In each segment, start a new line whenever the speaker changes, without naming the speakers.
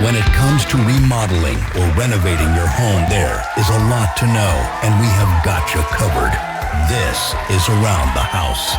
When it comes to remodeling or renovating your home, there is a lot to know, and we have got you covered. This is Around the House.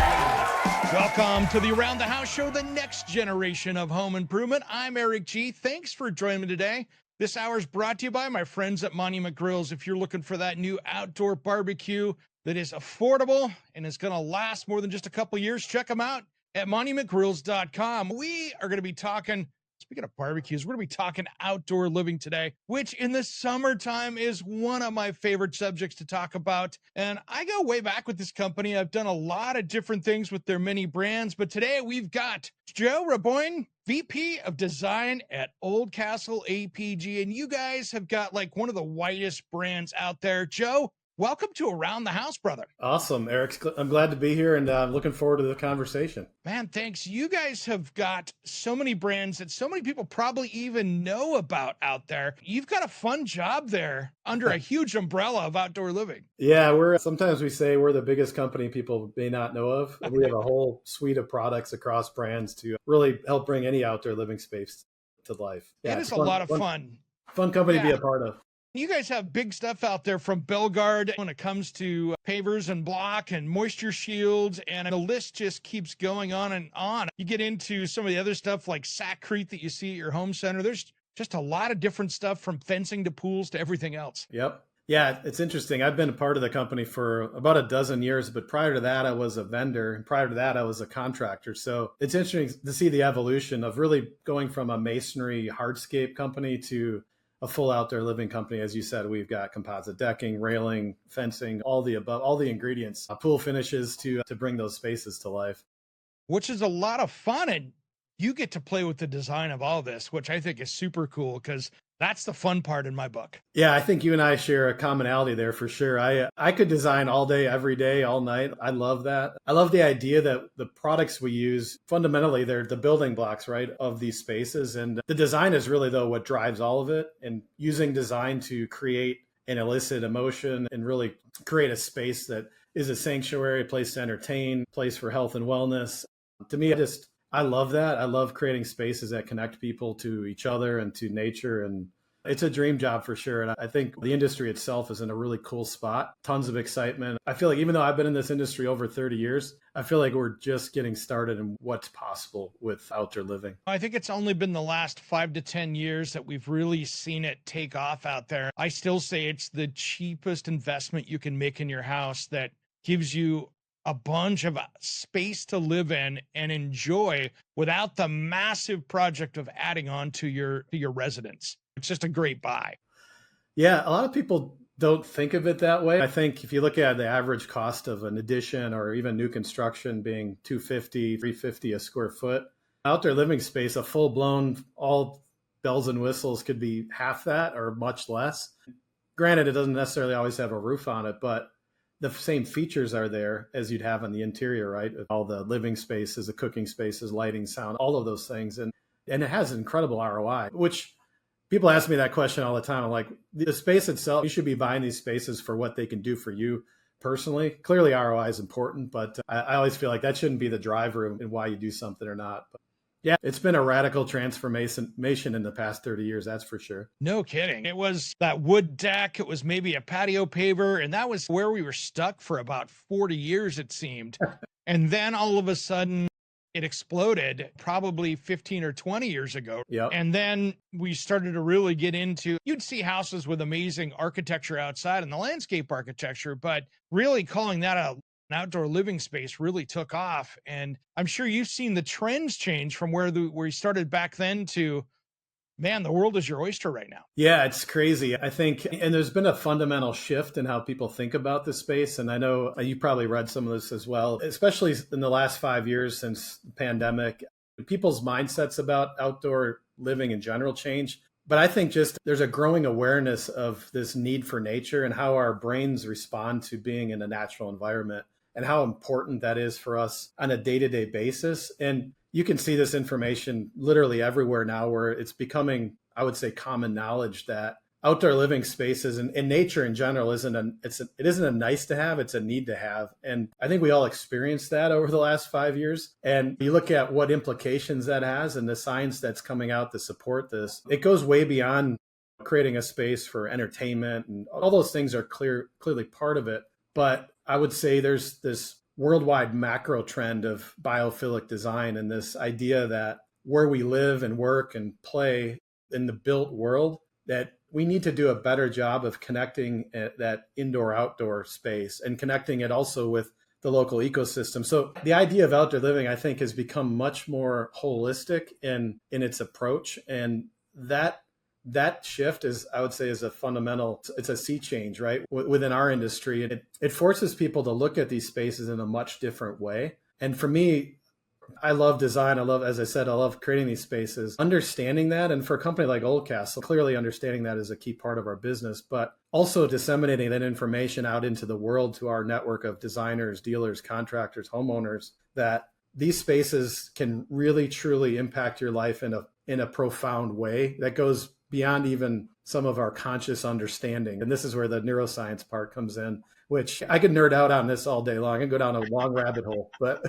Welcome to the Around the House show, the next generation of home improvement. I'm EricG. Thanks for joining me today. This hour is brought to you by my friends at Monument Grills. If you're looking for that new outdoor barbecue that is affordable and is going to last more than just a couple years, check them out at monumentgrills.com. We are going to be talking, speaking of barbecues, we're going to be talking outdoor living today, which in the summertime is one of my favorite subjects to talk about. And I go way back with this company. I've done a lot of different things with their many brands, but today we've got Joe Raboine, VP of Design at Oldcastle APG. And you guys have got like one of the widest brands out there. Joe, welcome to Around the House, brother.
Awesome, Eric. I'm glad to be here and looking forward to the conversation.
Man, thanks. You guys have got so many brands that so many people probably even know about out there. You've got a fun job there under a huge umbrella of outdoor living.
Yeah, sometimes we say we're the biggest company people may not know of. We have a whole suite of products across brands to really help bring any outdoor living space to life. Yeah,
it is a lot of fun.
Fun company to be a part of.
You guys have big stuff out there from Belgard when it comes to pavers and block and moisture shields, and the list just keeps going on and on. You get into some of the other stuff like Sackcrete that you see at your home center. There's just a lot of different stuff from fencing to pools to everything else.
Yep. Yeah, it's interesting. I've been a part of the company for about a dozen years, but prior to that, I was a vendor. And prior to that, I was a contractor. So it's interesting to see the evolution of really going from a masonry hardscape company to a full outdoor living company. As you said, we've got composite decking, railing, fencing, all the above, all the ingredients, pool finishes to bring those spaces to life.
Which is a lot of fun. And you get to play with the design of all this, which I think is super cool because that's the fun part in my book.
Yeah, I think you and I share a commonality there for sure. I could design all day, every day, all night. I love that. I love the idea that the products we use, fundamentally, they're the building blocks, right, of these spaces. And the design is really, though, what drives all of it. And using design to create and elicit emotion and really create a space that is a sanctuary, a place to entertain, a place for health and wellness. To me, I love that. I love creating spaces that connect people to each other and to nature. And it's a dream job for sure. And I think the industry itself is in a really cool spot. Tons of excitement. I feel like even though I've been in this industry over 30 years, I feel like we're just getting started in what's possible with outdoor living.
I think it's only been the last 5 to 10 years that we've really seen it take off out there. I still say it's the cheapest investment you can make in your house that gives you a bunch of space to live in and enjoy without the massive project of adding on to your residence. It's just a great buy.
Yeah, a lot of people don't think of it that way. I think if you look at the average cost of an addition or even new construction being $250, $350 a square foot, outdoor living space, a full-blown, all bells and whistles could be half that or much less. Granted, it doesn't necessarily always have a roof on it, but the same features are there as you'd have on the interior, right? All the living spaces, the cooking spaces, lighting, sound, all of those things. And it has incredible ROI, which people ask me that question all the time. I'm like, the space itself, you should be buying these spaces for what they can do for you personally. Clearly ROI is important, but I always feel like that shouldn't be the driver in why you do something or not. But yeah, it's been a radical transformation in the past 30 years, that's for sure.
No kidding. It was that wood deck. It was maybe a patio paver. And that was where we were stuck for about 40 years, it seemed. And then all of a sudden, it exploded probably 15 or 20 years ago.
Yep.
And then we started to really get into, you'd see houses with amazing architecture outside and the landscape architecture, but really calling that an outdoor living space really took off. And I'm sure you've seen the trends change from where you started back then to, man, the world is your oyster right now.
Yeah, it's crazy. I think, and there's been a fundamental shift in how people think about the space. And I know you probably read some of this as well, especially in the last 5 years since the pandemic. People's mindsets about outdoor living in general change. But I think just there's a growing awareness of this need for nature and how our brains respond to being in a natural environment and how important that is for us on a day-to-day basis. And you can see this information literally everywhere now where it's becoming, I would say, common knowledge that outdoor living spaces and nature in general it isn't a nice to have, it's a need to have. And I think we all experienced that over the last 5 years. And you look at what implications that has and the science that's coming out to support this, it goes way beyond creating a space for entertainment, and all those things are clearly part of it. But I would say there's this worldwide macro trend of biophilic design and this idea that where we live and work and play in the built world, that we need to do a better job of connecting that indoor-outdoor space and connecting it also with the local ecosystem. So the idea of outdoor living, I think, has become much more holistic in its approach. And that shift is, I would say, is a fundamental, it's a sea change, right? Within our industry, it forces people to look at these spaces in a much different way. And for me, I love design. As I said, I love creating these spaces, understanding that. And for a company like Oldcastle, clearly understanding that is a key part of our business, but also disseminating that information out into the world to our network of designers, dealers, contractors, homeowners, that these spaces can really, truly impact your life in a profound way that goes beyond even some of our conscious understanding. And this is where the neuroscience part comes in, which I could nerd out on this all day long and go down a long rabbit hole. But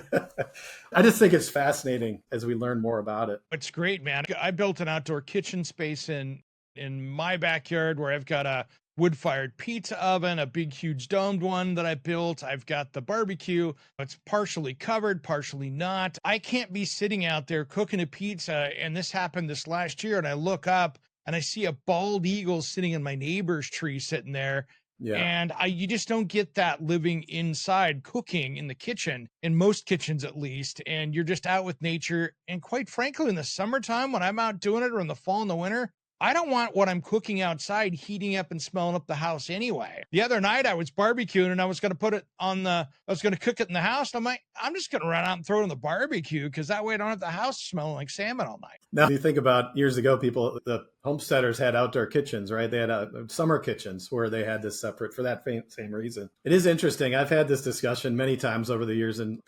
I just think it's fascinating as we learn more about it.
It's great, man. I built an outdoor kitchen space in my backyard where I've got a wood-fired pizza oven, a big, huge domed one that I built. I've got the barbecue. It's partially covered, partially not. I can't be sitting out there cooking a pizza, and this happened this last year, and I look up and I see a bald eagle sitting in my neighbor's tree sitting there. Yeah. And you just don't get that living inside cooking in the kitchen, in most kitchens at least. And you're just out with nature. And quite frankly, in the summertime, when I'm out doing it, or in the fall and the winter, I don't want what I'm cooking outside heating up and smelling up the house anyway. The other night I was barbecuing and I was going to put it I was going to cook it in the house. I'm like, I'm just going to run out and throw it on the barbecue, because that way I don't have the house smelling like salmon all night.
Now, you think about years ago, the homesteaders had outdoor kitchens, right? They had summer kitchens where they had this separate for that same reason. It is interesting. I've had this discussion many times over the years, and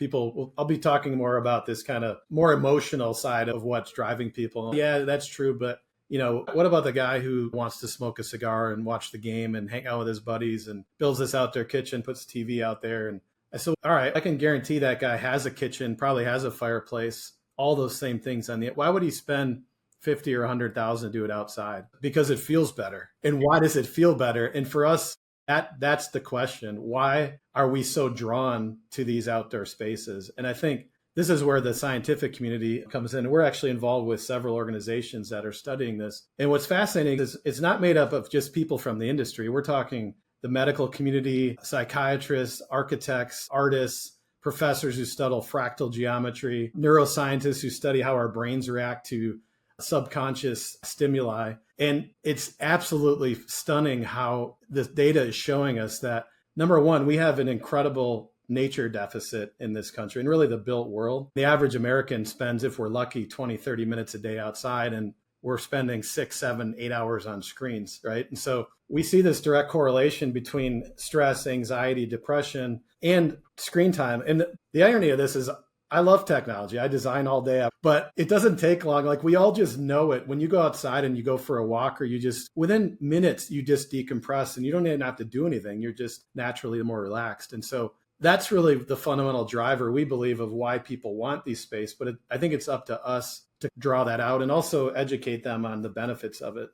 I'll be talking more about this kind of more emotional side of what's driving people. Yeah, that's true. But what about the guy who wants to smoke a cigar and watch the game and hang out with his buddies and builds this outdoor kitchen, puts TV out there? And I said, all right, I can guarantee that guy has a kitchen, probably has a fireplace, all those same things why would he spend 50 or 100,000 to do it outside? Because it feels better. And why does it feel better? And for us, that's the question. Why are we so drawn to these outdoor spaces? And I think this is where the scientific community comes in. We're actually involved with several organizations that are studying this. And what's fascinating is it's not made up of just people from the industry. We're talking the medical community, psychiatrists, architects, artists, professors who study fractal geometry, neuroscientists who study how our brains react to subconscious stimuli. And it's absolutely stunning how this data is showing us that, number one, we have an incredible nature deficit in this country and really the built world. The average American spends, if we're lucky, 20, 30 minutes a day outside, and we're spending 6, 7, 8 hours on screens, right? And so we see this direct correlation between stress, anxiety, depression, and screen time. And the irony of this is I love technology. I design all day, but it doesn't take long. Like, we all just know it. When you go outside and you go for a walk, or within minutes, you just decompress and you don't even have to do anything. You're just naturally more relaxed. And so that's really the fundamental driver, we believe, of why people want these space. But I think it's up to us to draw that out and also educate them on the benefits of it.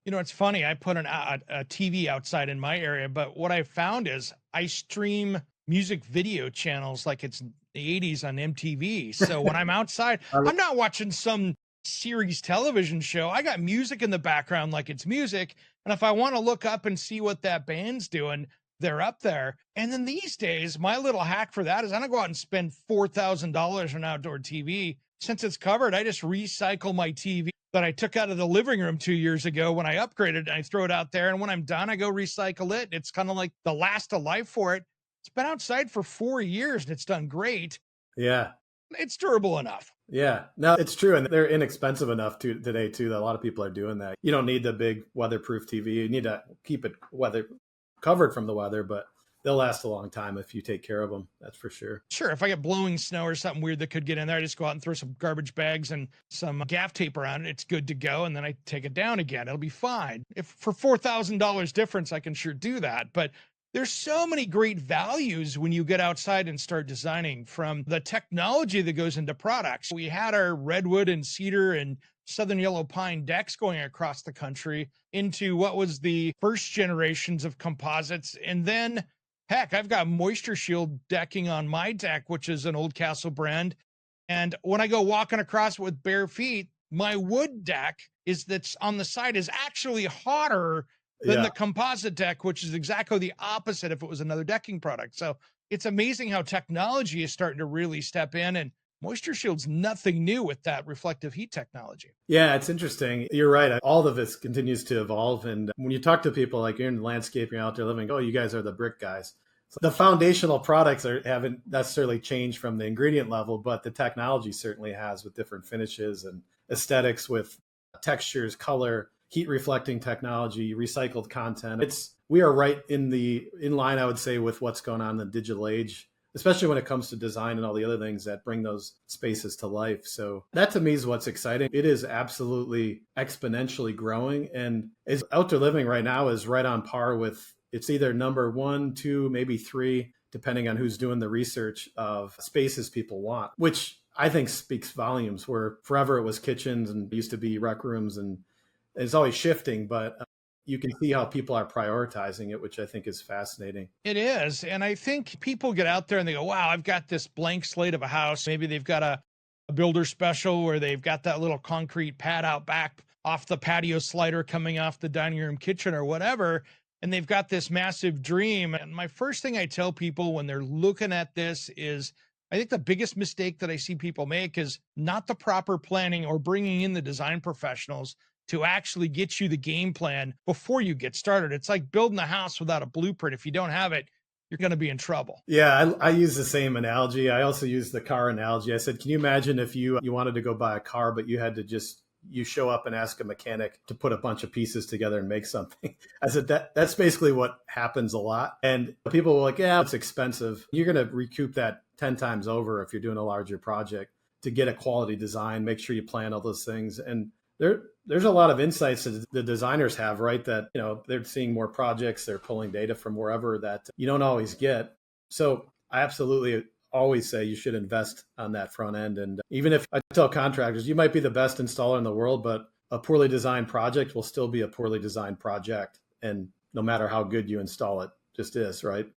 It's funny. I put a TV outside in my area, but what I found is I stream music video channels like it's the 80s on MTV. So when I'm outside, I'm not watching some series television show. I got music in the background like it's music. And if I want to look up and see what that band's doing, they're up there. And then these days, my little hack for that is I don't go out and spend $4,000 on outdoor TV. Since it's covered, I just recycle my TV that I took out of the living room 2 years ago when I upgraded, and I throw it out there. And when I'm done, I go recycle it. It's kind of like the last of life for it. It's been outside for 4 years and it's done great.
Yeah.
It's durable enough.
Yeah, no, it's true. And they're inexpensive enough today too, that a lot of people are doing that. You don't need the big weatherproof TV. You need to keep it covered from the weather, but they'll last a long time if you take care of them. That's for sure.
Sure, if I get blowing snow or something weird that could get in there, I just go out and throw some garbage bags and some gaff tape around it. It's good to go, and then I take it down again. It'll be fine. If for $4,000 difference, I can sure do that. But there's so many great values when you get outside and start designing, from the technology that goes into products. We had our redwood and cedar and southern yellow pine decks going across the country into what was the first generations of composites. And then, heck, I've got Moisture Shield decking on my deck, which is an Oldcastle brand. And when I go walking across it with bare feet, my wood deck that's on the side is actually hotter than the composite deck, which is exactly the opposite if it was another decking product. So it's amazing how technology is starting to really step in, and Moisture Shield's nothing new with that reflective heat technology.
Yeah, it's interesting. You're right. All of this continues to evolve. And when you talk to people, like you're in landscaping out there living, oh, you guys are the brick guys. So the foundational products haven't necessarily changed from the ingredient level, but the technology certainly has, with different finishes and aesthetics, with textures, color, heat reflecting technology, recycled content. We are right in line, I would say, with what's going on in the digital age, especially when it comes to design and all the other things that bring those spaces to life. So that to me is what's exciting. It is absolutely exponentially growing. And as outdoor living right now is right on par with, it's either number 1, 2, maybe 3, depending on who's doing the research, of spaces people want, which I think speaks volumes. Where forever it was kitchens and used to be rec rooms, and it's always shifting, but you can see how people are prioritizing it, which I think is fascinating.
It is. And I think people get out there and they go, wow, I've got this blank slate of a house. Maybe they've got a builder special where they've got that little concrete pad out back off the patio slider coming off the dining room kitchen or whatever. And they've got this massive dream. And my first thing I tell people when they're looking at this is, I think the biggest mistake that I see people make is not the proper planning or bringing in the design professionals to actually get you the game plan before you get started. It's like building a house without a blueprint. If you don't have it, you're going to be in trouble.
Yeah, I use the same analogy. I also use the car analogy. I said, can you imagine if you wanted to go buy a car, but you had to you show up and ask a mechanic to put a bunch of pieces together and make something? I said, that's basically what happens a lot. And people were like, yeah, it's expensive. You're going to recoup that 10 times over if you're doing a larger project to get a quality design, make sure you plan all those things. And there's a lot of insights that the designers have, right? That, they're seeing more projects, they're pulling data from wherever that you don't always get. So I absolutely always say you should invest on that front end. And even if I tell contractors, you might be the best installer in the world, but a poorly designed project will still be a poorly designed project. And no matter how good you install it, just is, right?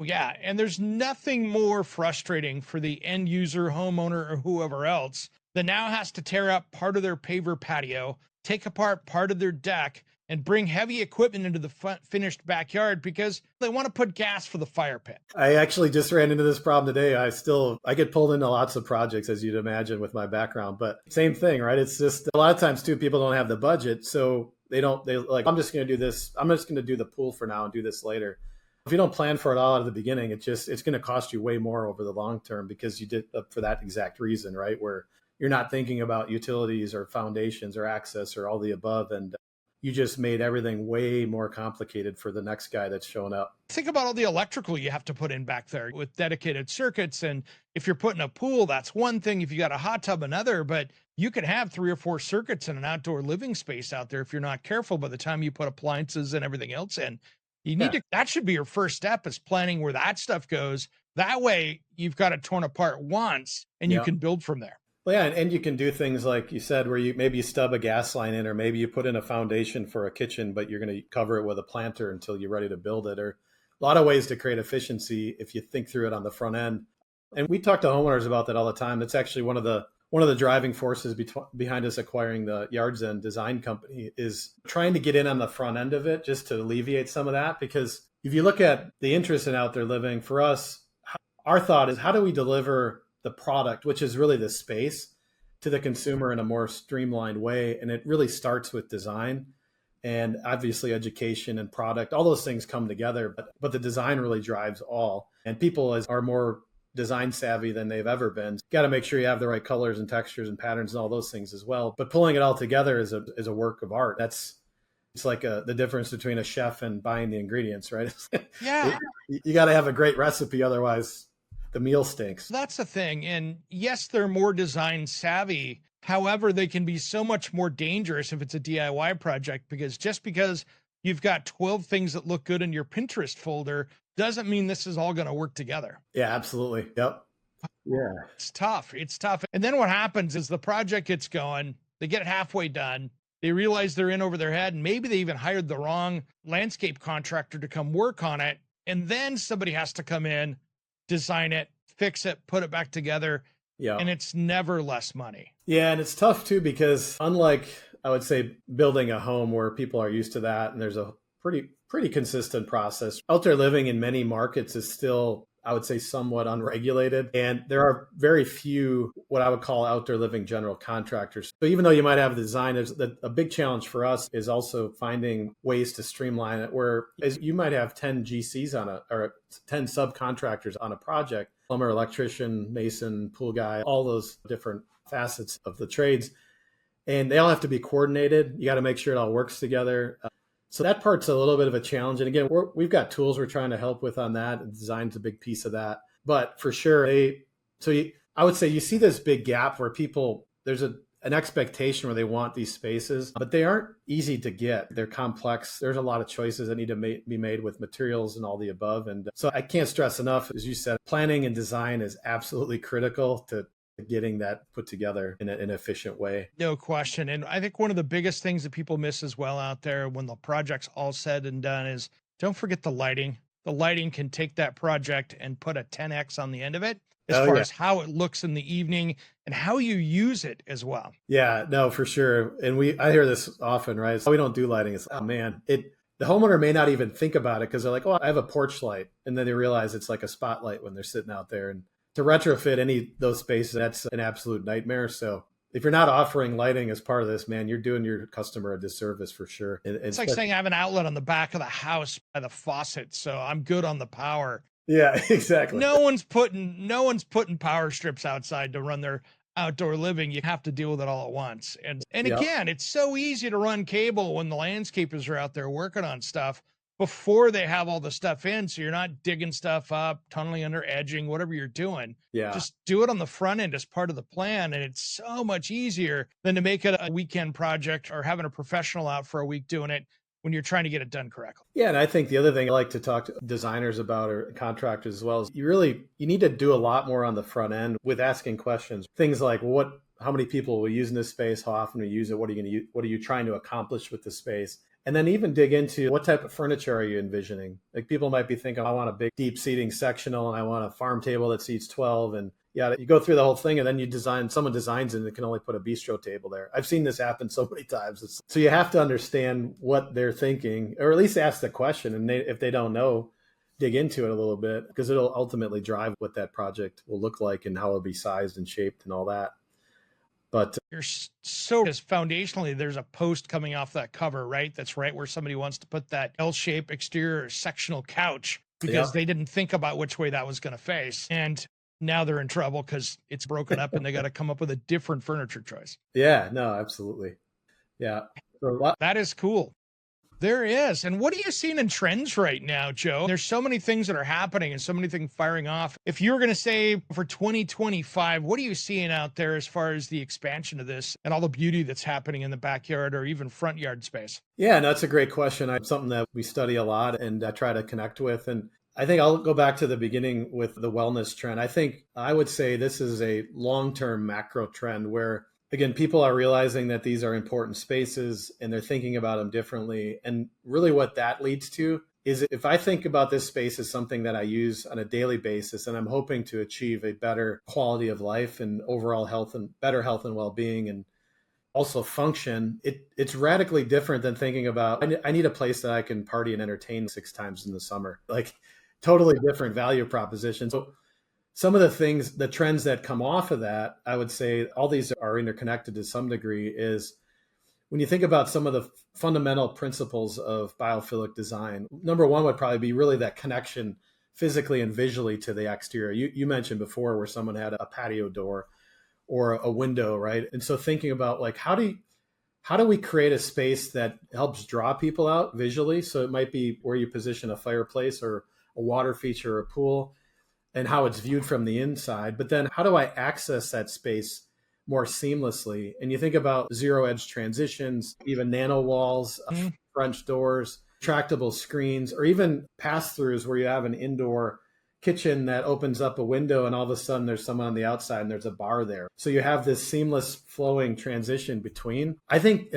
Yeah. And there's nothing more frustrating for the end user, homeowner, or whoever else that now has to tear up part of their paver patio, take apart part of their deck, and bring heavy equipment into the finished backyard because they want to put gas for the fire pit.
I actually just ran into this problem today. I get pulled into lots of projects, as you'd imagine, with my background, but same thing, right? It's just a lot of times too, people don't have the budget. So they're like, I'm just going to do this. I'm just going to do the pool for now and do this later. If you don't plan for it all at the beginning, it's going to cost you way more over the long term because you did for that exact reason, right? Where you're not thinking about utilities or foundations or access or all the above. And you just made everything way more complicated for the next guy that's showing up.
Think about all the electrical you have to put in back there with dedicated circuits. And if you're putting a pool, that's one thing. If you got a hot tub, another. But you could have 3 or 4 circuits in an outdoor living space out there if you're not careful by the time you put appliances and everything else in. You need to, that should be your first step, is planning where that stuff goes. That way you've got it torn apart once and you can build from there.
Well, yeah, and you can do things like you said, where you stub a gas line in, or maybe you put in a foundation for a kitchen, but you're going to cover it with a planter until you're ready to build it. Or a lot of ways to create efficiency if you think through it on the front end. And we talk to homeowners about that all the time. That's actually one of the driving forces behind us acquiring the Yards End design company, is trying to get in on the front end of it, just to alleviate some of that. Because if you look at the interest in outdoor living, for us, our thought is, how do we deliver the product, which is really the space, to the consumer in a more streamlined way? And it really starts with design, and obviously education and product. All those things come together, but the design really drives all. And people are more design savvy than they've ever been. Got to make sure you have the right colors and textures and patterns and all those things as well. But pulling it all together is a work of art. It's like the difference between a chef and buying the ingredients, right?
Yeah.
You got to have a great recipe, otherwise the meal stinks.
That's the thing. And yes, they're more design savvy. However, they can be so much more dangerous if it's a DIY project, because just because you've got 12 things that look good in your Pinterest folder doesn't mean this is all going to work together.
Yeah, absolutely. Yep. Yeah.
It's tough. It's tough. And then what happens is the project gets going, they get halfway done, they realize they're in over their head, and maybe they even hired the wrong landscape contractor to come work on it. And then somebody has to come in, design it, fix it, put it back together.
Yeah.
And it's never less money.
Yeah. And it's tough too, because unlike, I would say, building a home where people are used to that and there's a pretty consistent process, outdoor living in many markets is still, I would say, somewhat unregulated. And there are very few what I would call outdoor living general contractors. So even though you might have the design, a big challenge for us is also finding ways to streamline it, where as you might have 10 GCs or 10 subcontractors on a project, plumber, electrician, mason, pool guy, all those different facets of the trades. And they all have to be coordinated. You got to make sure it all works together. So that part's a little bit of a challenge. And again, we've got tools we're trying to help with on that. Design's a big piece of that. But for sure, I would say you see this big gap where there's an expectation where they want these spaces, but they aren't easy to get. They're complex. There's a lot of choices that need to be made with materials and all the above. And so I can't stress enough, as you said, planning and design is absolutely critical to getting that put together in an efficient way.
No question. And I think one of the biggest things that people miss as well out there when the project's all said and done is don't forget the lighting. The lighting can take that project and put a 10x on the end of it as far as how it looks in the evening and how you use it as well.
Yeah, no, for sure. And I hear this often, right? So we don't do lighting. It's, oh man, the homeowner may not even think about it because they're like, oh, I have a porch light. And then they realize it's like a spotlight when they're sitting out there. And to retrofit any of those spaces, that's an absolute nightmare. So if you're not offering lighting as part of this, man, you're doing your customer a disservice for sure.
It's like saying I have an outlet on the back of the house by the faucet, so I'm good on the power.
Yeah, exactly.
No one's putting power strips outside to run their outdoor living. You have to deal with it all at once. And again, it's so easy to run cable when the landscapers are out there working on stuff before they have all the stuff in. So you're not digging stuff up, tunneling under edging, whatever you're doing.
Yeah.
Just do it on the front end as part of the plan. And it's so much easier than to make it a weekend project or having a professional out for a week doing it when you're trying to get it done correctly.
Yeah. And I think the other thing I like to talk to designers about, or contractors as well, is you need to do a lot more on the front end with asking questions. Things like how many people will use in this space? How often will you use it? What are you trying to accomplish with the space? And then even dig into what type of furniture are you envisioning? Like people might be thinking, I want a big deep seating sectional and I want a farm table that seats 12. And yeah, you go through the whole thing and then someone designs it and can only put a bistro table there. I've seen this happen so many times. So you have to understand what they're thinking, or at least ask the question. And if they don't know, dig into it a little bit, because it'll ultimately drive what that project will look like and how it'll be sized and shaped and all that. But
you're so just foundationally, there's a post coming off that cover, right? That's right where somebody wants to put that L-shaped exterior sectional couch because they didn't think about which way that was going to face. And now they're in trouble because it's broken up and they got to come up with a different furniture choice.
Yeah, no, absolutely. Yeah.
That is cool. There is. And what are you seeing in trends right now, Joe? There's so many things that are happening and so many things firing off. If you were going to say for 2025, what are you seeing out there as far as the expansion of this and all the beauty that's happening in the backyard or even front yard space?
Yeah, no, that's a great question. It's something that we study a lot and I try to connect with. And I think I'll go back to the beginning with the wellness trend. I would say this is a long-term macro trend where, again, people are realizing that these are important spaces and they're thinking about them differently. And really what that leads to is if I think about this space as something that I use on a daily basis, and I'm hoping to achieve a better quality of life and overall health and better health and well-being and also function, it's radically different than thinking about, I need a place that I can party and entertain 6 times in the summer. Like totally different value proposition. So some of the trends that come off of that, I would say all these are interconnected to some degree, is when you think about some of the fundamental principles of biophilic design, number one would probably be really that connection physically and visually to the exterior. You mentioned before where someone had a patio door or a window, right? And so thinking about like, how do how do we create a space that helps draw people out visually? So it might be where you position a fireplace or a water feature or a pool, and how it's viewed from the inside. But then how do I access that space more seamlessly? And you think about zero edge transitions, even nano walls, French doors, retractable screens, or even pass throughs where you have an indoor kitchen that opens up a window and all of a sudden there's someone on the outside and there's a bar there. So you have this seamless flowing transition between. I think,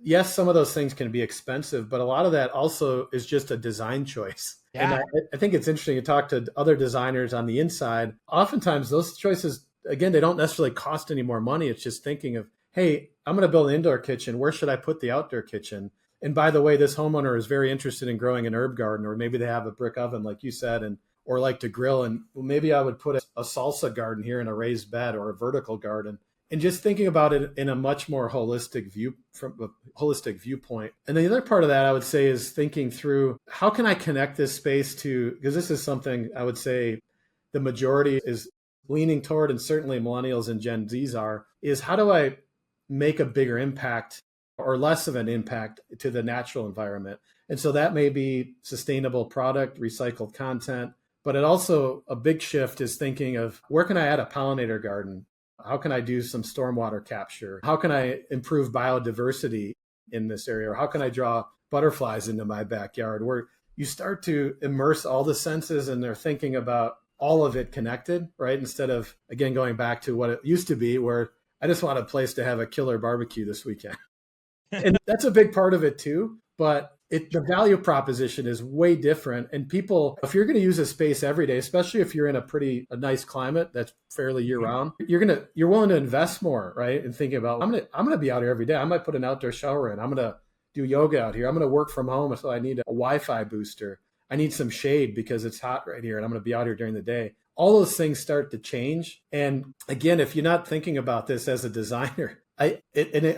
yes, some of those things can be expensive, but a lot of that also is just a design choice. Yeah. And I think it's interesting to talk to other designers on the inside. Oftentimes those choices, again, they don't necessarily cost any more money. It's just thinking of, hey, I'm going to build an indoor kitchen. Where should I put the outdoor kitchen? And by the way, this homeowner is very interested in growing an herb garden, or maybe they have a brick oven, like you said, or like to grill. And maybe I would put a salsa garden here in a raised bed or a vertical garden. And just thinking about it in a much more holistic viewpoint. And the other part of that I would say is thinking through, how can I connect this space to, because this is something I would say the majority is leaning toward, and certainly millennials and Gen Zs are, is how do I make a bigger impact or less of an impact to the natural environment? And so that may be sustainable product, recycled content, but it also, a big shift is thinking of, where can I add a pollinator garden? How can I do some stormwater capture? How can I improve biodiversity in this area? Or how can I draw butterflies into my backyard? Where you start to immerse all the senses and they're thinking about all of it connected, right? Instead of, again, going back to what it used to be, where I just want a place to have a killer barbecue this weekend. And that's a big part of it too. But the value proposition is way different. And people, if you're going to use a space every day, especially if you're in a nice climate that's fairly year round, you're willing to invest more, right? And thinking about, I'm going to be out here every day. I might put an outdoor shower in. I'm going to do yoga out here. I'm going to work from home. So I need a Wi-Fi booster. I need some shade because it's hot right here and I'm going to be out here during the day. All those things start to change. And again, if you're not thinking about this as a designer, I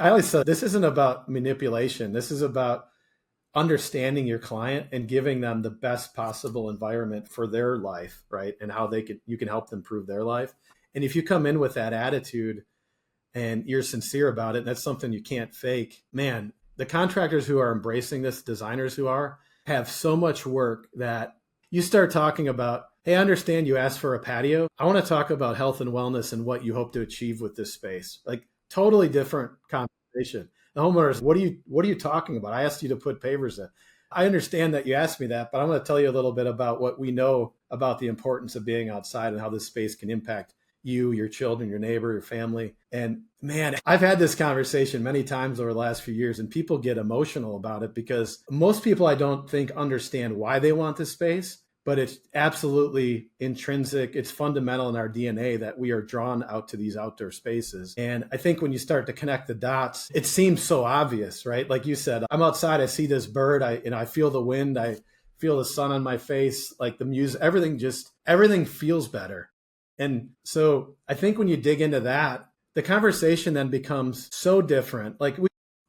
always say this isn't about manipulation. This is about understanding your client and giving them the best possible environment for their life, right? And how you can help them improve their life. And if you come in with that attitude and you're sincere about it, and that's something you can't fake, man, the contractors who are embracing this, designers who have so much work that you start talking about, hey, I understand you asked for a patio. I want to talk about health and wellness and what you hope to achieve with this space. Like, totally different conversation. The homeowners, what are you talking about? I asked you to put pavers in. I understand that you asked me that, but I'm going to tell you a little bit about what we know about the importance of being outside and how this space can impact you, your children, your neighbor, your family. And man, I've had this conversation many times over the last few years, and people get emotional about it because most people, I don't think, understand why they want this space. But it's absolutely intrinsic. It's fundamental in our DNA that we are drawn out to these outdoor spaces. And I think when you start to connect the dots, it seems so obvious, right? Like you said, I'm outside, I see this bird, I feel the wind, I feel the sun on my face, like the music, everything feels better. And so I think when you dig into that, the conversation then becomes so different. Like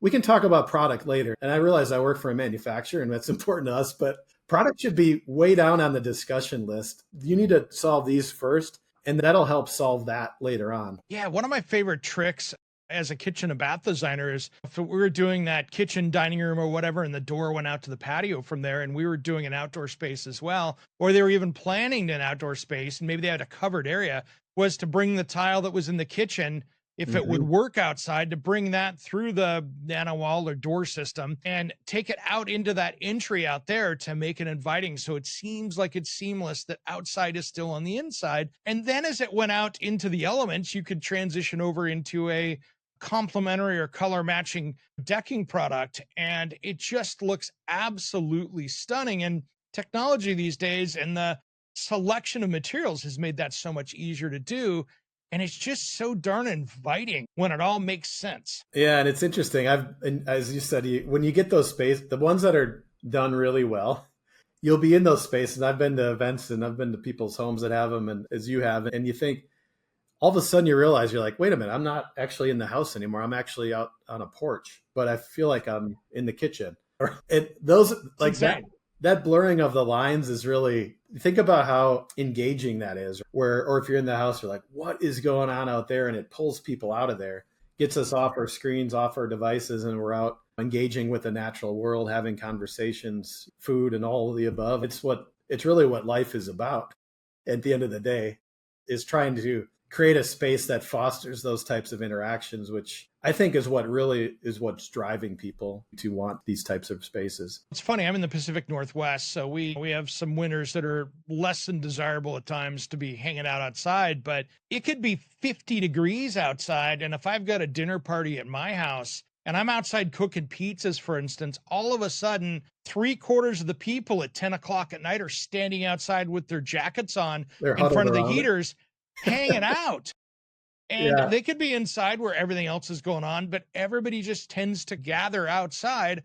we can talk about product later. And I realize I work for a manufacturer and that's important to us, but product should be way down on the discussion list. You need to solve these first, and that'll help solve that later on.
Yeah, one of my favorite tricks as a kitchen and bath designer is if we were doing that kitchen, dining room or whatever, and the door went out to the patio from there, and we were doing an outdoor space as well, or they were even planning an outdoor space, and maybe they had a covered area, was to bring the tile that was in the kitchen, if it would work outside, to bring that through the nano wall or door system and take it out into that entry out there to make it inviting. So it seems like it's seamless that outside is still on the inside. And then as it went out into the elements, you could transition over into a complementary or color matching decking product. And it just looks absolutely stunning. And technology these days and the selection of materials has made that so much easier to do. And it's just so darn inviting when it all makes sense.
Yeah, and it's interesting. As you said, when you get those spaces, the ones that are done really well, you'll be in those spaces. I've been to events and I've been to people's homes that have them, and as you have, and you think, all of a sudden you realize you're like, wait a minute, I'm not actually in the house anymore. I'm actually out on a porch, but I feel like I'm in the kitchen. And those, like that blurring of the lines is really, think about how engaging that is. Or if you're in the house, you're like, what is going on out there? And it pulls people out of there. gets us off our screens, off our devices, and we're out engaging with the natural world, having conversations, food, and all of the above. It's really what life is about at the end of the day, is trying to create a space that fosters those types of interactions, which I think is what's driving people to want these types of spaces.
It's funny, I'm in the Pacific Northwest, so we have some winters that are less than desirable at times to be hanging out outside, but it could be 50 degrees outside. And if I've got a dinner party at my house and I'm outside cooking pizzas, for instance, all of a sudden, 3/4 of the people at 10 o'clock at night are standing outside with their jackets on
They're
in front
huddled
of the
around it.
heaters, hanging out. And
Yeah.
they could be inside where everything else is going on, but everybody just tends to gather outside,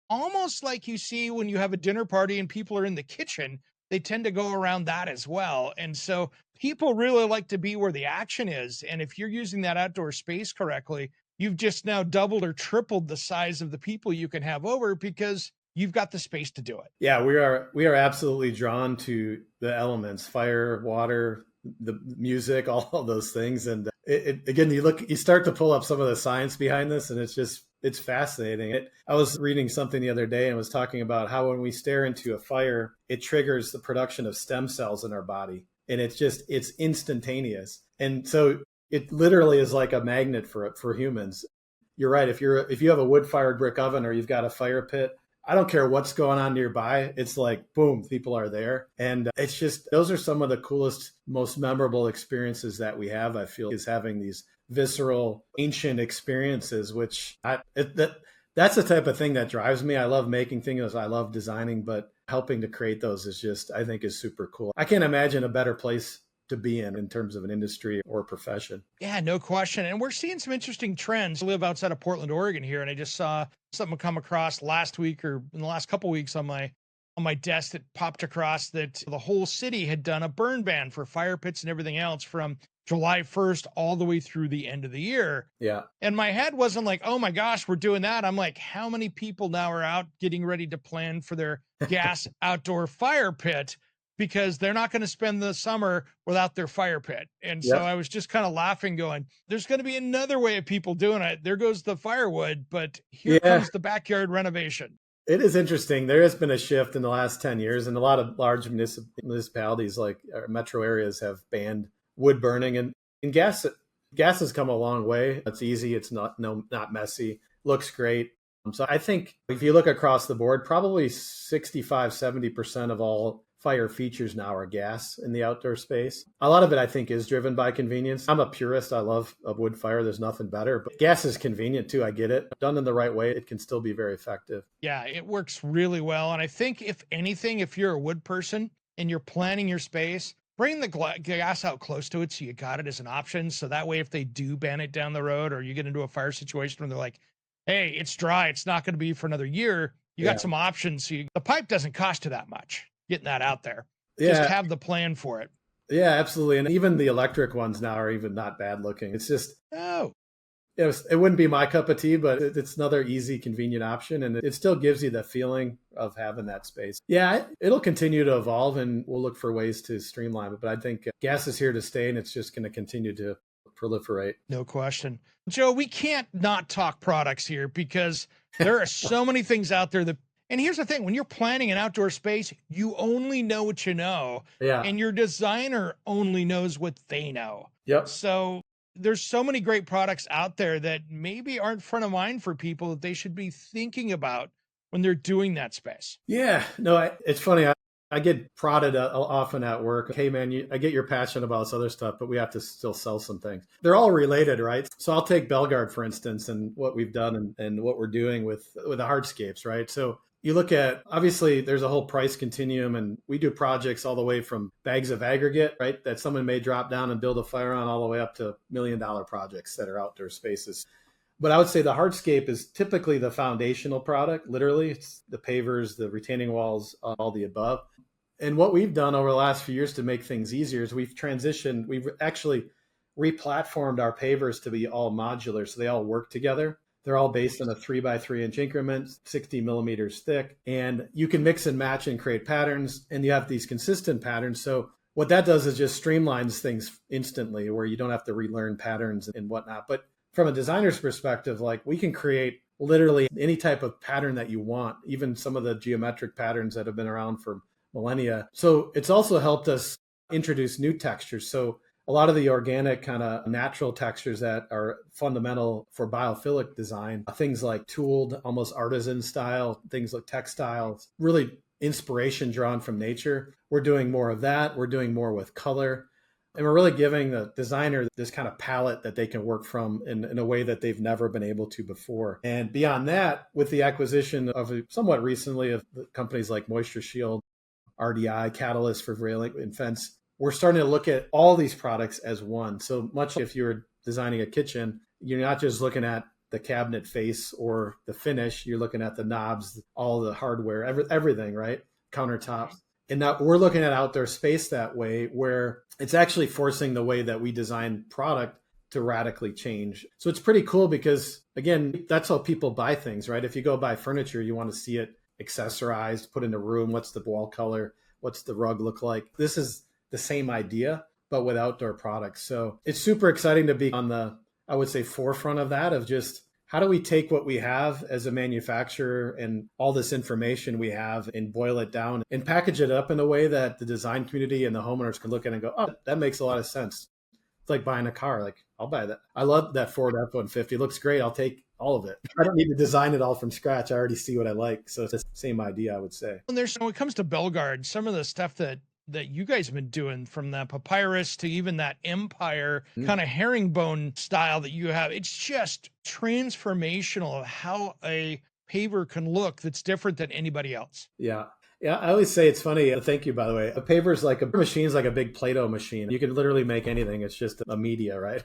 almost like you see when you have a dinner party and people are in the kitchen. They tend to go around that as well. And so people really like to be where the action is. And if you're using that outdoor space correctly, you've just now doubled or tripled the size of the people you can have over because you've got the space to do it.
Yeah, we are absolutely drawn to the elements, fire, water, the music, all of those things. And again, you start to pull up some of the science behind this, and it's fascinating. I was reading something the other day and was talking about how when we stare into a fire, it triggers the production of stem cells in our body. And it's instantaneous. And so it literally is like a magnet for humans. You're right. If you have a wood-fired brick oven or you've got a fire pit, I don't care what's going on nearby. It's like, boom, people are there. And it's just, those are some of the coolest, most memorable experiences that we have, I feel, is having these visceral, ancient experiences, that's the type of thing that drives me. I love making things. I love designing, but helping to create those I think is super cool. I can't imagine a better place to be in terms of an industry or profession.
Yeah, no question. And we're seeing some interesting trends. I live outside of Portland, Oregon here, and I just saw something come across last week or in the last couple of weeks on my desk that popped across that the whole city had done a burn ban for fire pits and everything else from July 1st all the way through the end of the year.
Yeah.
And my head wasn't like, oh my gosh, we're doing that. I'm like, how many people now are out getting ready to plan for their gas outdoor fire pit? Because they're not going to spend the summer without their fire pit. And so I was just kind of laughing going, there's going to be another way of people doing it. There goes the firewood, but here comes the backyard renovation.
It is interesting. There has been a shift in the last 10 years, and a lot of large municipalities like metro areas have banned wood burning, and gas has come a long way. It's easy. It's not messy. Looks great. So I think if you look across the board, probably 65-70% of all fire features now are gas in the outdoor space. A lot of it, I think, is driven by convenience. I'm a purist. I love a wood fire. There's nothing better. But gas is convenient too. I get it. Done in the right way, it can still be very effective.
Yeah, it works really well. And I think if anything, if you're a wood person and you're planning your space, bring the gas out close to it so you got it as an option. So that way, if they do ban it down the road or you get into a fire situation where they're like, hey, it's dry, it's not going to be for another year, you got some options. So the pipe doesn't cost you that much. Getting that out there. Just have the plan for it.
Yeah, absolutely. And even the electric ones now are even not bad looking. It's just, it wouldn't be my cup of tea, but it's another easy, convenient option. And it still gives you the feeling of having that space. Yeah, it'll continue to evolve and we'll look for ways to streamline it. But I think gas is here to stay and it's just going to continue to proliferate.
No question. Joe, we can't not talk products here because there are so many things out there that. And here's the thing, when you're planning an outdoor space, you only know what you know.
Yeah.
And your designer only knows what they know.
Yep.
So there's so many great products out there that maybe aren't front of mind for people that they should be thinking about when they're doing that space.
Yeah. No, it's funny. I get prodded often at work. Hey, man, I get you're passionate about this other stuff, but we have to still sell some things. They're all related, right? So I'll take Belgard, for instance, and what we've done and what we're doing with the hardscapes, right? So you look at, obviously, there's a whole price continuum, and we do projects all the way from bags of aggregate, right, that someone may drop down and build a fire on, all the way up to $1 million projects that are outdoor spaces. But I would say the hardscape is typically the foundational product. Literally, it's the pavers, the retaining walls, all the above. And what we've done over the last few years to make things easier is we've actually replatformed our pavers to be all modular, so they all work together. They're all based on a 3x3 inch increment, 60 millimeters thick, and you can mix and match and create patterns, and you have these consistent patterns. So what that does is just streamlines things instantly, where you don't have to relearn patterns and whatnot. But from a designer's perspective, like we can create literally any type of pattern that you want, even some of the geometric patterns that have been around for millennia. So it's also helped us introduce new textures. So a lot of the organic kind of natural textures that are fundamental for biophilic design, things like tooled, almost artisan style, things like textiles, really inspiration drawn from nature. We're doing more of that. We're doing more with color. And we're really giving the designer this kind of palette that they can work from in a way that they've never been able to before. And beyond that, with the acquisition of somewhat recently of companies like Moisture Shield, RDI, Catalyst for railing and fence, we're starting to look at all these products as one. So much like if you're designing a kitchen, you're not just looking at the cabinet face or the finish, you're looking at the knobs, all the hardware, everything, right? Countertops. And now we're looking at outdoor space that way, where it's actually forcing the way that we design product to radically change. So it's pretty cool because, again, that's how people buy things, right? If you go buy furniture, you want to see it accessorized, put in a room. What's the wall color? What's the rug look like? This is the same idea, but with outdoor products. So it's super exciting to be on the, I would say, forefront of that, of just how do we take what we have as a manufacturer and all this information we have and boil it down and package it up in a way that the design community and the homeowners can look at it and go, oh, that makes a lot of sense. It's like buying a car. Like, I'll buy that. I love that Ford F-150. It looks great. I'll take all of it. I don't need to design it all from scratch. I already see what I like. So it's the same idea, I would say.
And when it comes to Belgard, some of the stuff that you guys have been doing, from that papyrus to even that empire kind of herringbone style that you have, it's just transformational of how a paver can look that's different than anybody else.
Yeah. Yeah, I always say it's funny. Thank you, by the way. A paver is like a machine, is like a big Play-Doh machine. You can literally make anything. It's just a media, right?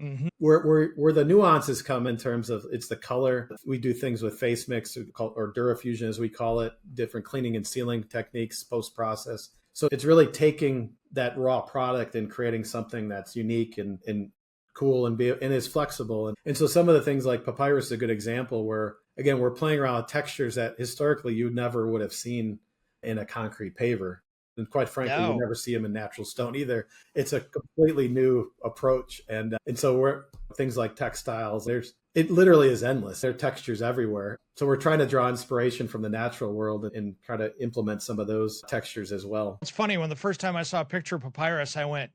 Mm-hmm. Where the nuances come in terms of it's the color. We do things with face mix or Durafusion, as we call it, different cleaning and sealing techniques post-process. So it's really taking that raw product and creating something that's unique and cool and is flexible. And so some of the things like papyrus is a good example where, again, we're playing around with textures that historically you never would have seen in a concrete paver. And quite frankly, you never see them in natural stone either. It's a completely new approach. And so we're things like textiles, it literally is endless. There are textures everywhere. So we're trying to draw inspiration from the natural world and try to implement some of those textures as well.
It's funny, when the first time I saw a picture of papyrus, I went,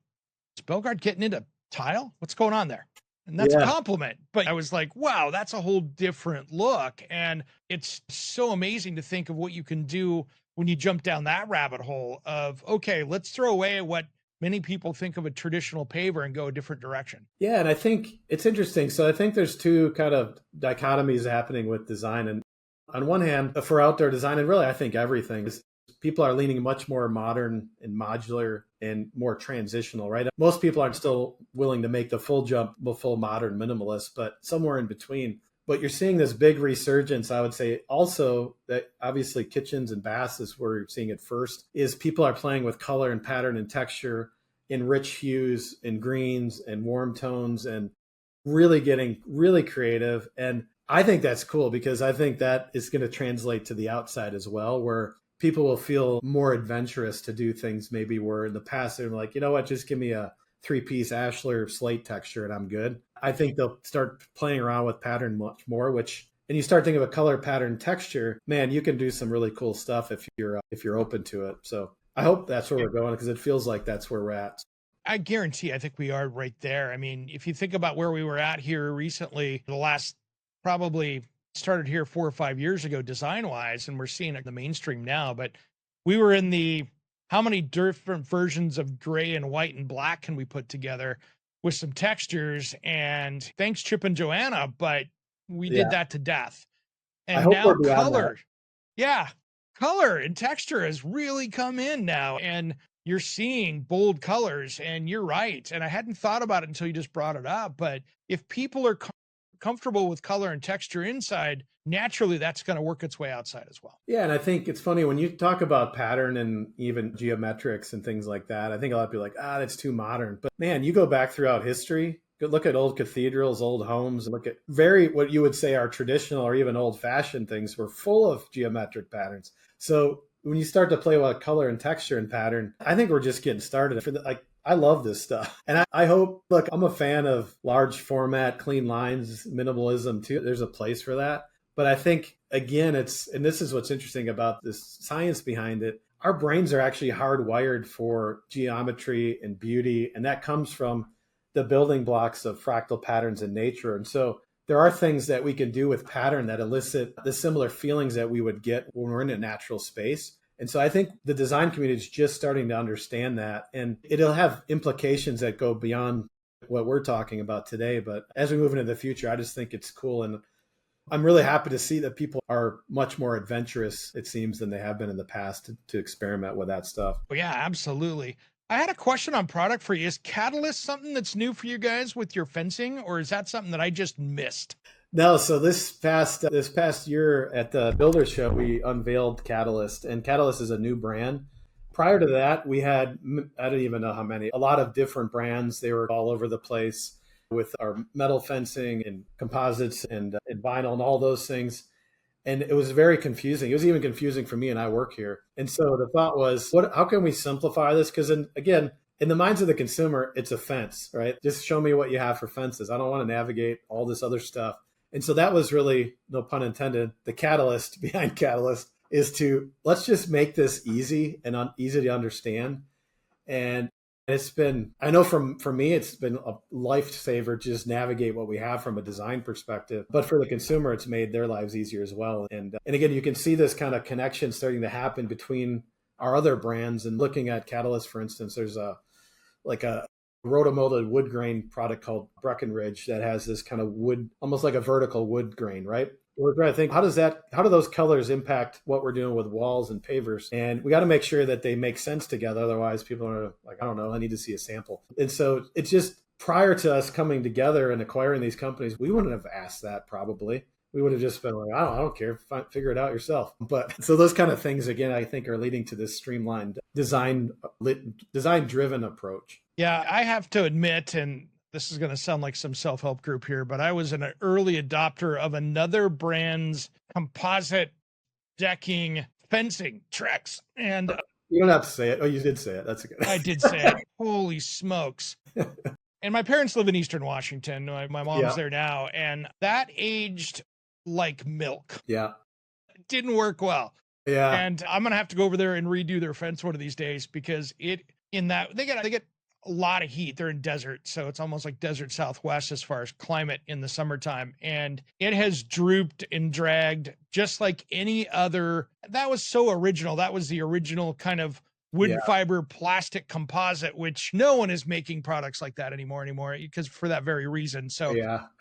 is Belgard getting into tile? What's going on there? And that's a compliment. But I was like, wow, that's a whole different look. And it's so amazing to think of what you can do when you jump down that rabbit hole of, okay, let's throw away what many people think of a traditional paver and go a different direction.
Yeah, and I think it's interesting. So I think there's two kind of dichotomies happening with design. And on one hand, for outdoor design, and really I think everything, is people are leaning much more modern and modular and more transitional, right? Most people aren't still willing to make the full jump, the full modern minimalist, but somewhere in between. But you're seeing this big resurgence, I would say, also that obviously kitchens and baths is where you're seeing it first, is people are playing with color and pattern and texture in rich hues and greens and warm tones and really getting really creative. And I think that's cool because I think that is going to translate to the outside as well, where people will feel more adventurous to do things maybe where in the past they're like, you know what, just give me a 3-piece ashlar slate texture and I'm good. I think they'll start playing around with pattern much more, and you start thinking of a color, pattern, texture, man, you can do some really cool stuff if you're open to it. So I hope that's where we're going because it feels like that's where we're at.
I guarantee, I think we are right there. I mean, if you think about where we were at here recently, the last probably started here 4 or 5 years ago, design wise, and we're seeing it in the mainstream now, but we were in the, how many different versions of gray and white and black can we put together with some textures? And thanks Chip and Joanna, but we did that to death. And now color, color and texture has really come in now, and you're seeing bold colors. And you're right. And I hadn't thought about it until you just brought it up. But if people are comfortable with color and texture inside, naturally that's going to work its way outside as well.
Yeah, and I think it's funny when you talk about pattern and even geometrics and things like that. I think a lot of people are like, that's too modern. But man, you go back throughout history, look at old cathedrals, old homes, and look at what you would say are traditional or even old-fashioned things were full of geometric patterns. So when you start to play with color and texture and pattern, I think we're just getting started. I love this stuff. And I hope, look, I'm a fan of large format, clean lines, minimalism too. There's a place for that. But I think, again, and this is what's interesting about this science behind it. Our brains are actually hardwired for geometry and beauty. And that comes from the building blocks of fractal patterns in nature. And so there are things that we can do with pattern that elicit the similar feelings that we would get when we're in a natural space. And so I think the design community is just starting to understand that, and it'll have implications that go beyond what we're talking about today. But as we move into the future, I just think it's cool. And I'm really happy to see that people are much more adventurous, it seems, than they have been in the past to experiment with that stuff.
Well, yeah, absolutely. I had a question on product for you. Is Catalyst something that's new for you guys with your fencing, or is that something that I just missed?
No, so this past year at the Builders Show, we unveiled Catalyst, and Catalyst is a new brand. Prior to that, we had, I don't even know how many, a lot of different brands. They were all over the place with our metal fencing and composites and vinyl and all those things. And it was very confusing. It was even confusing for me, and I work here. And so the thought was, how can we simplify this? Because again, in the minds of the consumer, it's a fence, right? Just show me what you have for fences. I don't want to navigate all this other stuff. And so that was really, no pun intended, the catalyst behind Catalyst is to let's just make this easy and easy to understand. And it's been, I know for me, it's been a lifesaver to just navigate what we have from a design perspective. But for the consumer, it's made their lives easier as well. And again, you can see this kind of connection starting to happen between our other brands. And looking at Catalyst, for instance, there's a rotomolded wood grain product called Breckenridge that has this kind of wood, almost like a vertical wood grain, right? We're trying to think, how do those colors impact what we're doing with walls and pavers? And we got to make sure that they make sense together. Otherwise, people are like, I don't know, I need to see a sample. And so it's just prior to us coming together and acquiring these companies, we wouldn't have asked that probably. We would have just been like, I don't care, figure it out yourself. But so those kind of things, again, I think are leading to this streamlined design-driven approach.
Yeah, I have to admit, and this is going to sound like some self-help group here, but I was an early adopter of another brand's composite decking fencing Trex. And
you don't have to say it. Oh, you did say it. That's a good.
I did say it. Holy smokes. And my parents live in Eastern Washington. My mom's there now, and that aged like milk.
Yeah.
It didn't work well.
Yeah.
And I'm going to have to go over there and redo their fence one of these days because they get a lot of heat. They're in desert, so it's almost like desert Southwest as far as climate in the summertime. And it has drooped and dragged just like any other. That was so original. That was the original kind of wood fiber plastic composite, which no one is making products like that anymore because for that very reason. So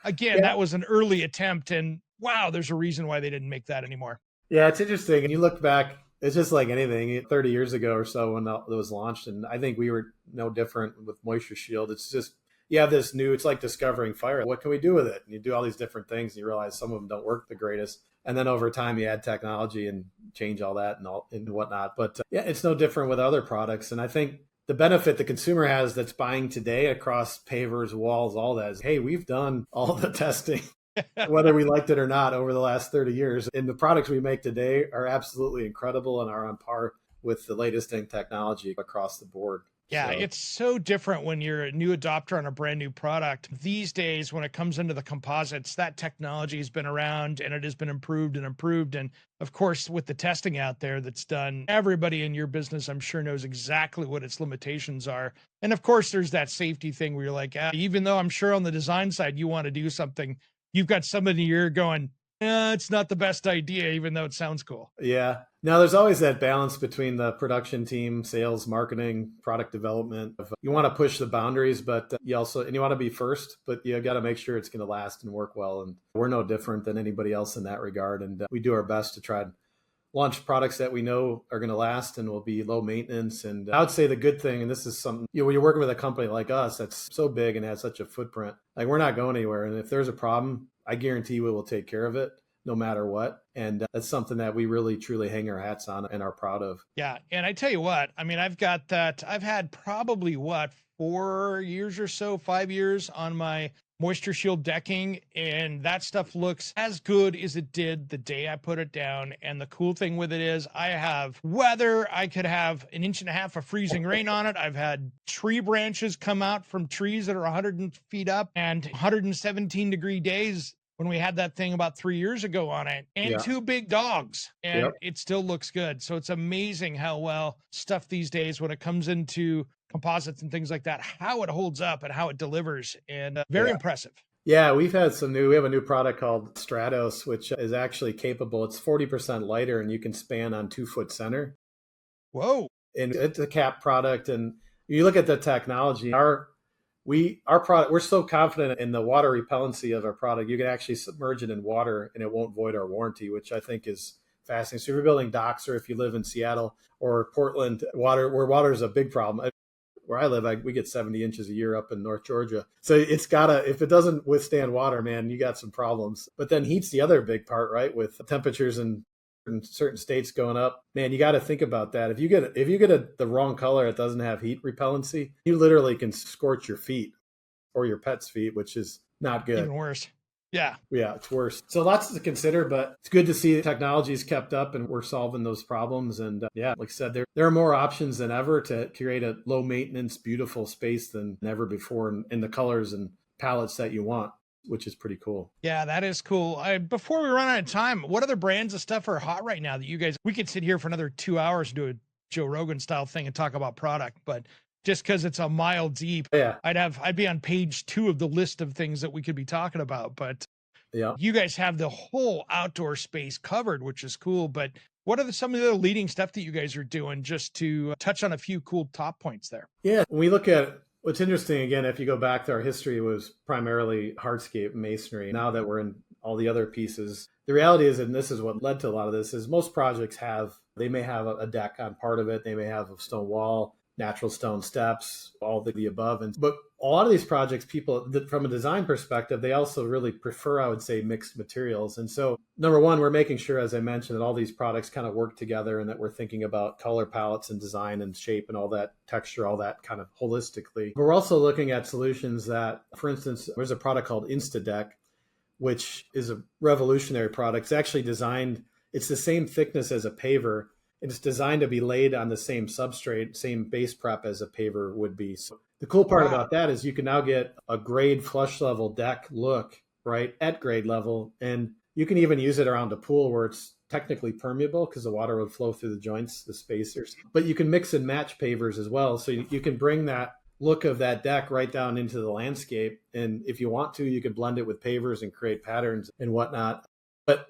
again, that was an early attempt, and wow, there's a reason why they didn't make that anymore. Yeah,
it's interesting. And you look back, it's just like anything 30 years ago or so when it was launched. And I think we were no different with Moisture Shield. It's just, you have this new, it's like discovering fire. What can we do with it? And you do all these different things and you realize some of them don't work the greatest. And then over time, you add technology and change all that and whatnot. But it's no different with other products. And I think the benefit the consumer has that's buying today across pavers, walls, all that is, hey, we've done all the testing, whether we liked it or not, over the last 30 years. And the products we make today are absolutely incredible and are on par with the latest in technology across the board.
Yeah, it's so different when you're a new adopter on a brand new product. These days, when it comes into the composites, that technology has been around and it has been improved and improved. And of course, with the testing out there that's done, everybody in your business, I'm sure, knows exactly what its limitations are. And of course, there's that safety thing where you're like, even though I'm sure on the design side, you want to do something, you've got somebody you're going, it's not the best idea, even though it sounds cool.
Yeah. Now, there's always that balance between the production team, sales, marketing, product development. You want to push the boundaries, but you want to be first, but you got to make sure it's going to last and work well. And we're no different than anybody else in that regard. And we do our best to try and launch products that we know are going to last and will be low maintenance. And I would say the good thing, and this is something, when you're working with a company like us that's so big and has such a footprint, like we're not going anywhere. And if there's a problem, I guarantee we will take care of it no matter what. And that's something that we really, truly hang our hats on and are proud of.
Yeah. And I tell you what, I mean, I've got that. I've had probably 4 years or so, 5 years on my Moisture Shield decking, and that stuff looks as good as it did the day I put it down. And the cool thing with it is I have weather. I could have 1.5 inches of freezing rain on it. I've had tree branches come out from trees that are 100 feet up and 117-degree days when we had that thing about 3 years ago on it, and
Yeah.
2 big dogs, and
Yep.
it still looks good. So it's amazing how well stuff these days, when it comes into composites and things like that, how it holds up and how it delivers, and very impressive.
Yeah, we have a new product called Stratos, which is actually capable. It's 40% lighter and you can span on 2-foot center.
Whoa.
And it's a cap product. And you look at the technology, our product, we're so confident in the water repellency of our product. You can actually submerge it in water and it won't void our warranty, which I think is fascinating. So if you're building docks, or if you live in Seattle or Portland, where water is a big problem. Where I live, we get 70 inches a year up in North Georgia. So if it doesn't withstand water, man, you got some problems. But then heat's the other big part, right? With temperatures in certain states going up, man, you got to think about that. If you get the wrong color, it doesn't have heat repellency, you literally can scorch your feet or your pet's feet, which is not good.
Even worse. Yeah,
it's worse. So lots to consider, but it's good to see the technology's kept up and we're solving those problems. And like I said, there are more options than ever to create a low maintenance, beautiful space than ever before in the colors and palettes that you want, which is pretty cool.
Yeah, that is cool. Before we run out of time, what other brands of stuff are hot right now that you guys, we could sit here for another 2 hours and do a Joe Rogan style thing and talk about product, but just because it's a mile deep,
Yeah.
I'd be on page 2 of the list of things that we could be talking about. But
yeah,
you guys have the whole outdoor space covered, which is cool. But what are some of the other leading stuff that you guys are doing, just to touch on a few cool top points there?
Yeah, when we look at what's interesting, again, if you go back to our history, it was primarily hardscape masonry. Now that we're in all the other pieces, the reality is, and this is what led to a lot of this, is most projects they may have a deck on part of it. They may have a stone wall, natural stone steps, all the above. But a lot of these projects, people, from a design perspective, they also really prefer, I would say, mixed materials. And so, number one, we're making sure, as I mentioned, that all these products kind of work together and that we're thinking about color palettes and design and shape and all that, texture, all that kind of holistically. But we're also looking at solutions that, for instance, there's a product called InstaDeck, which is a revolutionary product. It's actually designed, it's the same thickness as a paver. It's designed to be laid on the same substrate, same base prep as a paver would be. So the cool part about that is you can now get a grade flush level deck look, right, at grade level. And you can even use it around a pool where it's technically permeable because the water would flow through the joints, the spacers. But you can mix and match pavers as well. So you can bring that look of that deck right down into the landscape. And if you want to, you can blend it with pavers and create patterns and whatnot. But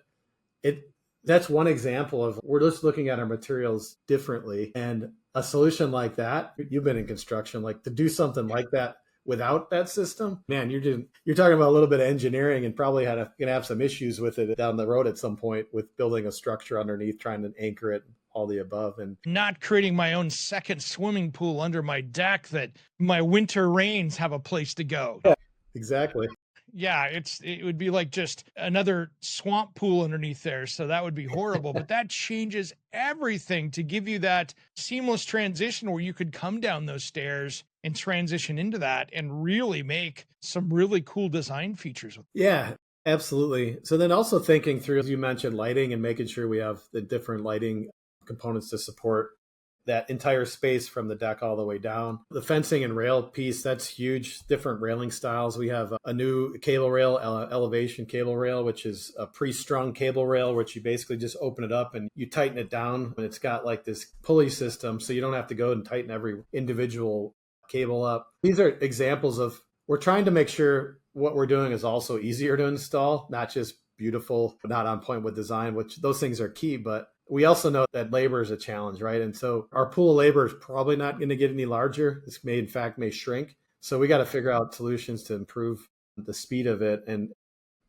that's one example of, we're just looking at our materials differently. And a solution like that, you've been in construction, like to do something like that without that system, man, you're talking about a little bit of engineering and probably going to have some issues with it down the road at some point with building a structure underneath, trying to anchor it, all the above. And
not creating my own second swimming pool under my deck that my winter rains have a place to go.
Yeah, exactly.
Yeah, it would be like just another swamp pool underneath there. So that would be horrible. But that changes everything to give you that seamless transition where you could come down those stairs and transition into that and really make some really cool design features.
Yeah, absolutely. So then also thinking through, as you mentioned, lighting and making sure we have the different lighting components to support that entire space from the deck all the way down. The fencing and rail piece, that's huge. Different railing styles. We have a new cable rail, elevation cable rail, which is a pre-strung cable rail, which you basically just open it up and you tighten it down. And it's got like this pulley system, so you don't have to go and tighten every individual cable up. These are examples of, we're trying to make sure what we're doing is also easier to install, not just beautiful, but not on point with design, which those things are key, but we also know that labor is a challenge, right? And so our pool of labor is probably not going to get any larger. This may, in fact, shrink. So we got to figure out solutions to improve the speed of it. And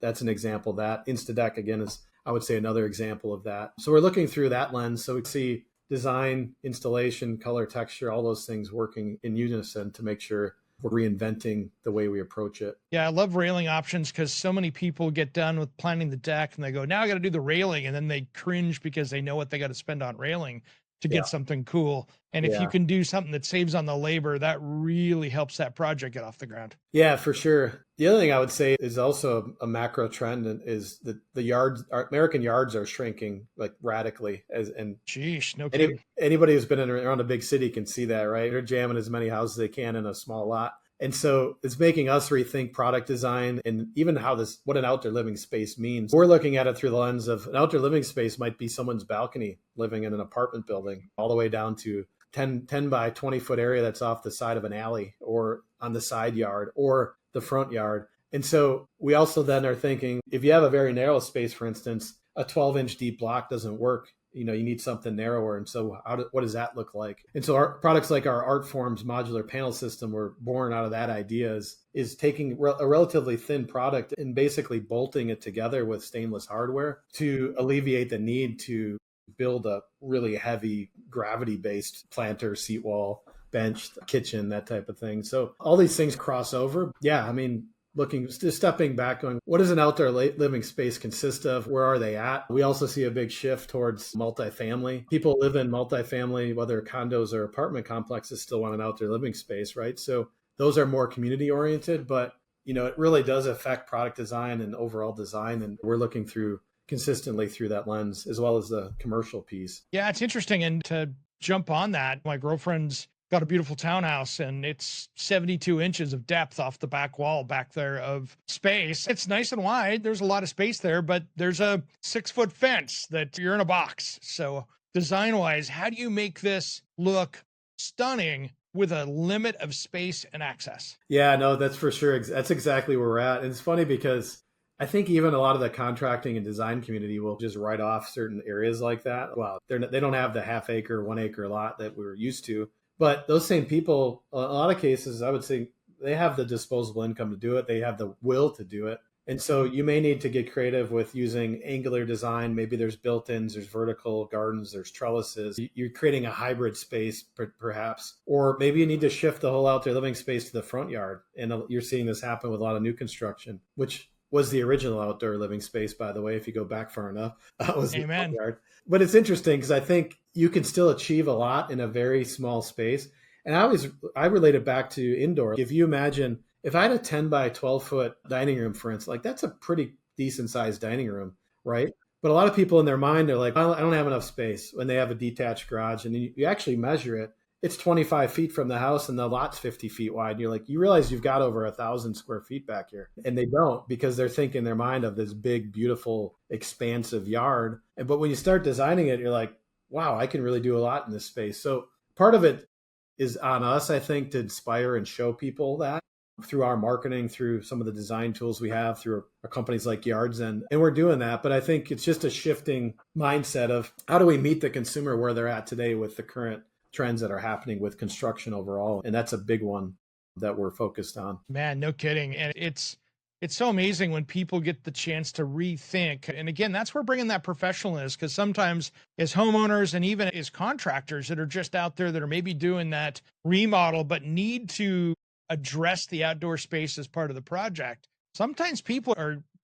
that's an example of that. InstaDeck, again, is, I would say, another example of that. So we're looking through that lens. So we see design, installation, color, texture, all those things working in unison to make sure we're reinventing the way we approach it.
Yeah, I love railing options because so many people get done with planning the deck and they go, now I got to do the railing. And then they cringe because they know what they got to spend on railing. to
Yeah.
get something cool. And if you
Yeah.
can do something that saves on the labor, that really helps that project get off the ground.
Yeah, for sure. The other thing I would say is also a macro trend and is that the yards, American yards are shrinking like radically and
Sheesh, no kidding.
anybody who's been around a big city can see that, right? They're jamming as many houses as they can in a small lot. And so it's making us rethink product design and even what an outdoor living space means. We're looking at it through the lens of an outdoor living space might be someone's balcony living in an apartment building, all the way down to 10 by 20 foot area that's off the side of an alley or on the side yard or the front yard. And so we also then are thinking, if you have a very narrow space, for instance, a 12-inch deep block doesn't work. You need something narrower. And so what does that look like? And so our products like our Artforms modular panel system were born out of that idea is taking a relatively thin product and basically bolting it together with stainless hardware to alleviate the need to build a really heavy gravity-based planter, seat wall, bench, kitchen, that type of thing. So all these things cross over. Yeah, I mean, just stepping back, going, what does an outdoor living space consist of? Where are they at? We also see a big shift towards multifamily. People live in multifamily, whether condos or apartment complexes, still want an outdoor living space, right? So those are more community oriented, but it really does affect product design and overall design. And we're looking consistently through that lens, as well as the commercial piece.
Yeah, it's interesting. And to jump on that, my girlfriend's got a beautiful townhouse and it's 72 inches of depth off the back wall back there of space. It's nice and wide. There's a lot of space there, but there's a 6-foot fence that you're in a box. So design wise, how do you make this look stunning with a limit of space and access?
Yeah, no, that's for sure. That's exactly where we're at. And it's funny because I think even a lot of the contracting and design community will just write off certain areas like that. Well, they don't have the half-acre, 1-acre lot that we were used to. But those same people, a lot of cases, I would say they have the disposable income to do it. They have the will to do it. And so you may need to get creative with using angular design. Maybe there's built-ins, there's vertical gardens, there's trellises. You're creating a hybrid space, perhaps. Or maybe you need to shift the whole outdoor living space to the front yard. And you're seeing this happen with a lot of new construction, which was the original outdoor living space, by the way, if you go back far enough. Was the front yard. But it's interesting because I think you can still achieve a lot in a very small space. And I relate it back to indoor. If you imagine, if I had a 10 by 12 foot dining room, for instance, like that's a pretty decent sized dining room, right? But a lot of people in their mind, they're like, I don't have enough space when they have a detached garage. And you actually measure it. It's 25 feet from the house and the lot's 50 feet wide. And you're like, you realize you've got over 1,000 square feet back here. And they don't, because they're thinking in their mind of this big, beautiful, expansive yard. But when you start designing it, you're like, wow, I can really do a lot in this space. So part of it is on us, I think, to inspire and show people that through our marketing, through some of the design tools we have, through our companies like Yards. And we're doing that. But I think it's just a shifting mindset of how do we meet the consumer where they're at today with the current trends that are happening with construction overall. And that's a big one that we're focused on.
Man, no kidding. And it's so amazing when people get the chance to rethink. And again, that's where bringing that professional is, because sometimes as homeowners and even as contractors that are just out there that are maybe doing that remodel, but need to address the outdoor space as part of the project. Sometimes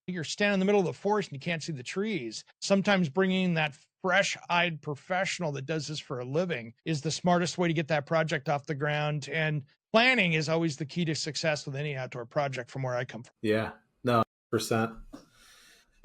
you're standing in the middle of the forest and you can't see the trees. Sometimes bringing that fresh-eyed professional that does this for a living is the smartest way to get that project off the ground. And planning is always the key to success with any outdoor project from where I come from.
Yeah, no, 100%.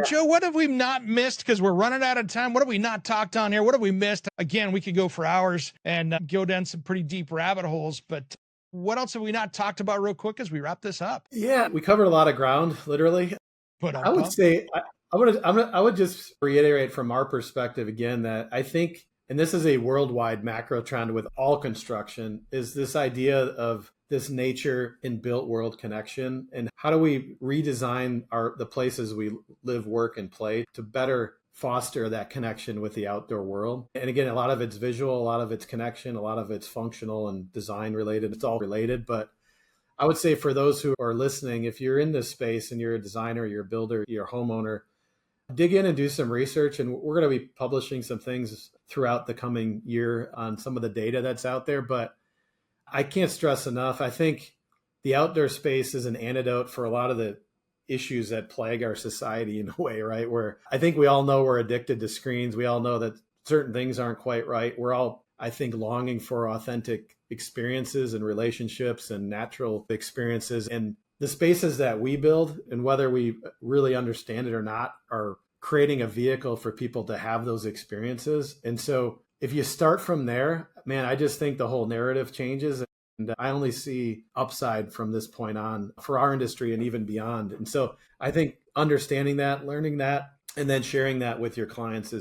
Joe, what have we not missed? Because we're running out of time. What have we not talked on here? What have we missed? Again, we could go for hours and go down some pretty deep rabbit holes, but what else have we not talked about real quick as we wrap this up?
Yeah, we covered a lot of ground, literally.
But
I would say, I would just reiterate from our perspective again that I think, and this is a worldwide macro trend with all construction, is this idea of this nature and built world connection, and how do we redesign the places we live, work, and play to better foster that connection with the outdoor world. And again, a lot of it's visual, a lot of it's connection, a lot of it's functional and design related. It's all related, but I would say for those who are listening, if you're in this space and you're a designer, you're a builder, you're a homeowner, dig in and do some research. And we're going to be publishing some things throughout the coming year on some of the data that's out there. But I can't stress enough, I think the outdoor space is an antidote for a lot of the issues that plague our society in a way, right? Where I think we all know we're addicted to screens. We all know that certain things aren't quite right. We're all, I think, longing for authentic experiences and relationships and natural experiences. And the spaces that we build, and whether we really understand it or not, are creating a vehicle for people to have those experiences. And so if you start from there, man, I just think the whole narrative changes. And I only see upside from this point on for our industry and even beyond. And so I think understanding that, learning that, and then sharing that with your clients is